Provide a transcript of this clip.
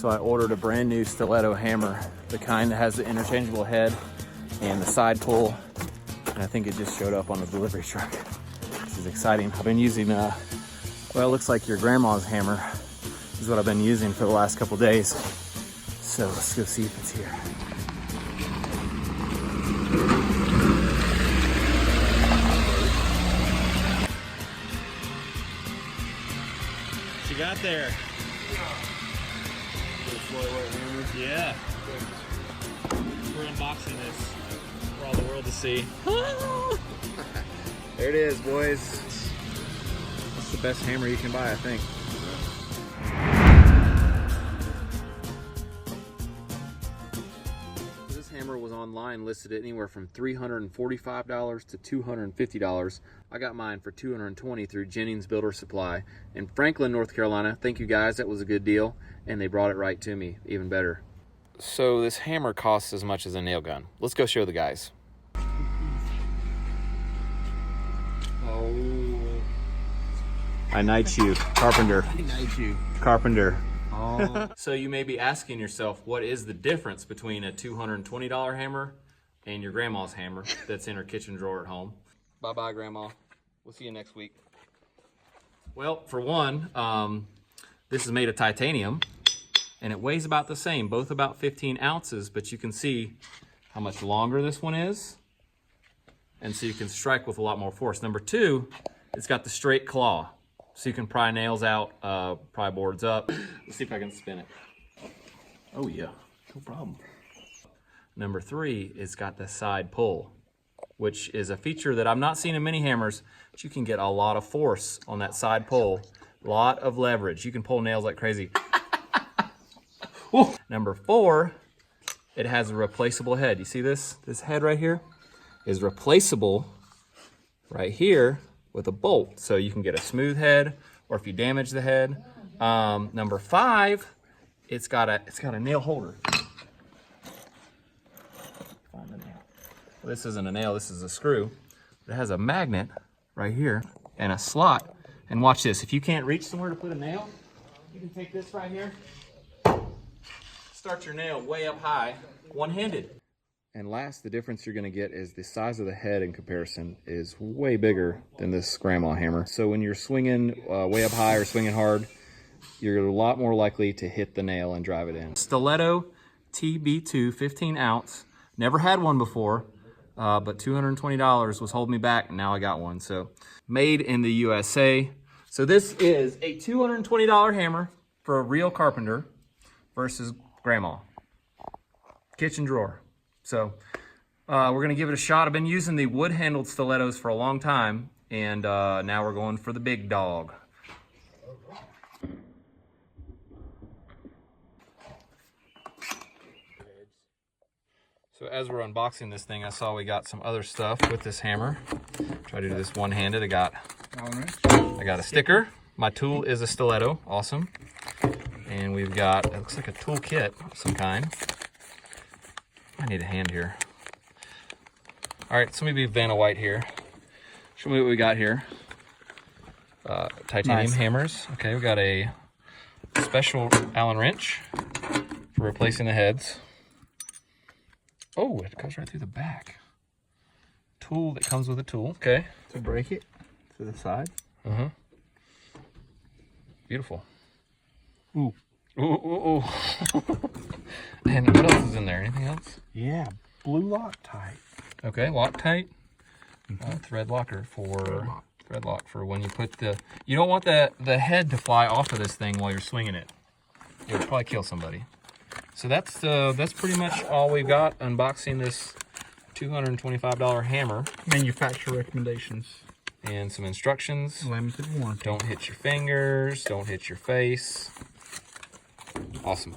So I ordered a brand new Stiletto hammer, the kind that has the interchangeable head and the side pull. And I think it just showed up on the delivery truck. This is exciting. I've been using, well, it looks like your grandma's hammer is what I've been using for the last couple days. So let's go see if it's here. What you got there? Yeah. We're unboxing this for all the world to see. There it is, boys. It's the best hammer you can buy, I think. This hammer was online listed at anywhere from $345 to $250. I got mine for $220 through Jennings Builder Supply in Franklin, North Carolina. Thank you guys, that was a good deal. And they brought it right to me, even better. So this hammer costs as much as a nail gun. Let's go show the guys. Oh. I knight you, carpenter. I knight you. Carpenter. Oh. So you may be asking yourself, what is the difference between a $220 hammer and your grandma's hammer that's in her kitchen drawer at home? Bye-bye, Grandma. We'll see you next week. Well, for one, this is made of titanium, and it weighs about the same, both about 15 ounces, but you can see how much longer this one is, and so you can strike with a lot more force. Number two, it's got the straight claw, so you can pry nails out, pry boards up. Let's see if I can spin it. Oh yeah, no problem. Number three, it's got the side pull, which is a feature that I'm not seeing in many hammers, but you can get a lot of force on that side pull. A lot of leverage. You can pull nails like crazy. Number four, it has a replaceable head. You see this? This head right here is replaceable right here with a bolt. So you can get a smooth head, or if you damage the head. Number five, it's got a nail holder. Find the nail. Well, this isn't a nail, this is a screw. It has a magnet right here and a slot. And watch this, if you can't reach somewhere to put a nail, you can take this right here, start your nail way up high, one-handed. And last, the difference you're gonna get is the size of the head in comparison is way bigger than this grandma hammer. So when you're swinging way up high or swinging hard, you're a lot more likely to hit the nail and drive it in. Stiletto TB2 15 ounce, never had one before. But $220 was holding me back, and now I got one. So, made in the USA. So this is a $220 hammer for a real carpenter versus grandma. Kitchen drawer. So, we're gonna give it a shot. I've been using the wood-handled stilettos for a long time, and now we're going for the big dog. So as we're unboxing this thing, I saw we got some other stuff with this hammer. Try to do this one-handed. I got a sticker. My tool is a stiletto, awesome. And we've got, it looks like a tool kit of some kind. I need a hand here. All right, so let me be Vanna White here. Show me what we got here. Titanium hammers. Okay, we got a special Allen wrench for replacing the heads. Oh, it goes right through the back. Tool that comes with a tool. Okay. To break it to the side. Uh-huh. Beautiful. Ooh. Ooh, ooh, ooh. And what else is in there? Anything else? Yeah, blue Loctite. Okay, Loctite. Thread locker for thread lock for when you put the. You don't want the head to fly off of this thing while you're swinging it. It would probably kill somebody. So that's pretty much all we've got unboxing this $225 hammer. Manufacturer recommendations. And some instructions. Limited warranty. Don't hit your fingers, don't hit your face. Awesome.